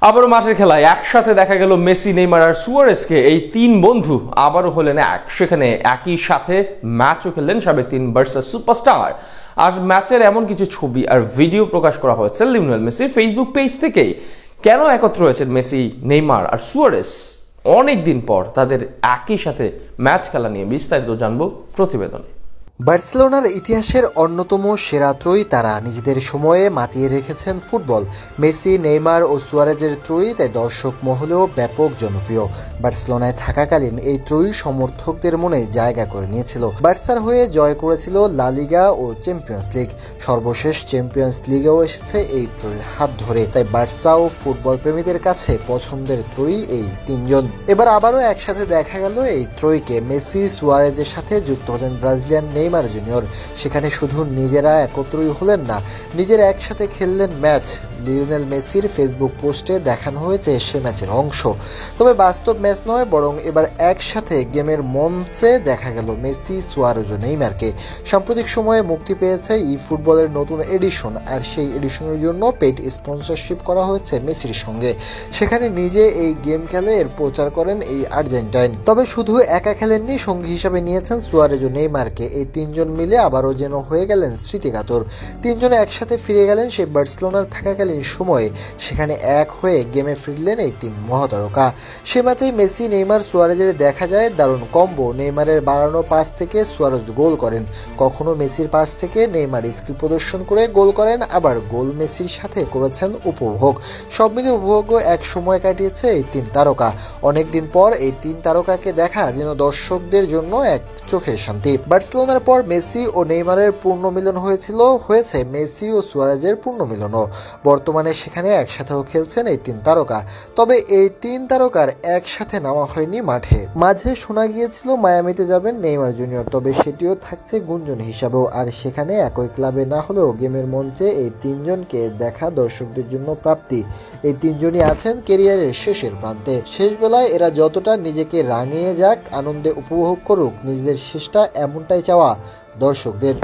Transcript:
আবারও মাঠের খেলায় একসাথে দেখা গেল মেসি, নেইমার আর সুয়ারেজকে। এই তিন বন্ধু আবারও হলেন এক। সেখানে একই সাথে ম্যাচও খেললেন সাবেক তিন বার্সা সুপারস্টার। আর ম্যাচের এমন কিছু ছবি আর ভিডিও প্রকাশ করা হয়েছে লিওনেল মেসির ফেসবুক পেজ থেকেই। কেন একত্র হয়েছেন মেসি, নেইমার আর সুয়ারেজ অনেক দিন পর তাদের একই সাথে ম্যাচ খেলা নিয়ে বিস্তারিত জানবো প্রতিবেদনে। বার্সেলোনার ইতিহাসের অন্যতম সেরা ত্রয়ী তারা নিজেদের সময়ে মাতিয়ে রেখেছেন ফুটবল। মেসি, নেইমার ও সুয়ারেজের ত্রয়ী তাই দর্শক মহলেও ব্যাপক জনপ্রিয়। বার্সেলোনায় থাকাকালীন এই ত্রয়ী সমর্থকদের মনে জায়গা করে নিয়েছিল। বার্সার হয়ে জয় করেছিল লা লিগা ও চ্যাম্পিয়ন্স লিগ। সর্বশেষ চ্যাম্পিয়ন্স লিগেও এসেছে এই ত্রয়ীর হাত ধরে। তাই বার্সা ও ফুটবল প্রেমীদের কাছে পছন্দের ত্রয়ী এই তিনজন। এবার আবারও একসাথে দেখা গেল এই ত্রয়ীকে। মেসি, সুয়ারেজের সাথে যুক্ত হলেন ব্রাজিলিয়ান নেইমার জুনিয়র। সেখানে শুধু নিজেরা একত্রই হলেন না, নিজেরা একসাথে খেললেন ম্যাচ। লিওনেল মেসির ফেসবুক পোস্টে দেখানো হয়েছে সে ম্যাচের অংশ। তবে বাস্তব ম্যাচ নয়, বরং এবার একসাথে গেমের মঞ্চে দেখা গেল মেসি, সুয়ারেজ ও নেইমারকে। সাম্প্রতিক সময়ে মুক্তি পেয়েছে ফুটবলের নতুন এডিশন, আর সেই এডিশনের জন্য পেইড স্পন্সরশিপ করা হয়েছে মেসির সঙ্গে। সেখানে নিজে এই গেম খেলে এর প্রচার করেন এই আর্জেন্টাইন। তবে শুধু একা খেলেননি, সঙ্গী হিসাবে নিয়েছেন সুয়ারেজ ও নেইমারকে। এই তিনজন মিলে আবারও যেন হয়ে গেলেন স্মৃতিকাতর। তিনজনে একসাথে ফিরে গেলেন সেই বার্সেলোনার থাকাকালীন সময়ে। সেখানে এক হয়ে গেমে ফিরলেন এই তিন মহাতারকা। সে ম্যাচেই মেসি, নেইমার, সুয়ারেজের দেখা যায় দারুণ কম্বো। নেইমারের বাড়ানো পাস থেকে সুয়ারেজ গোল করেন, কখনো মেসির পাস থেকে নেইমার স্কিল প্রদর্শন করে গোল করেন, আবার গোল মেসির সাথে করেছেন উপভোগ। সব মিলে উপভোগ্য এক সময় কাটিয়েছে এই তিন তারকা। অনেকদিন পর এই তিন তারকাকে দেখা যেন দর্শকদের জন্য এক চোখের শান্তি। বার্সেলোনার পর মেসি ও নেইমারের পূর্ণ মিলন হয়েছে মেসি ও সুয়ারেজের পূর্ণ মিলনও। বর্তমানে সেখানে একসাথেও খেলছেন এই তিন তারকা। তবে এই তিন তারকার একসাথে নামা হয়নি মাঠে। মাঝে শোনা গিয়েছিল মায়ামিতে যাবেন নেইমার জুনিয়র, তবে সেটিও থাকছে গুঞ্জন হিসাবেও। আর সেখানে একই ক্লাবে না হলেও গেমের মঞ্চে এই তিনজনকে দেখা দর্শকদের জন্য প্রাপ্তি। এই তিনজনই আছেন কেরিয়ারের শেষের প্রান্তে। শেষ বেলায় এরা যতটা নিজেকে রাঙিয়ে যাক, আনন্দে উপভোগ করুক, নিজেদের শেষটা এমনটাই চাওয়া দর্শকদের।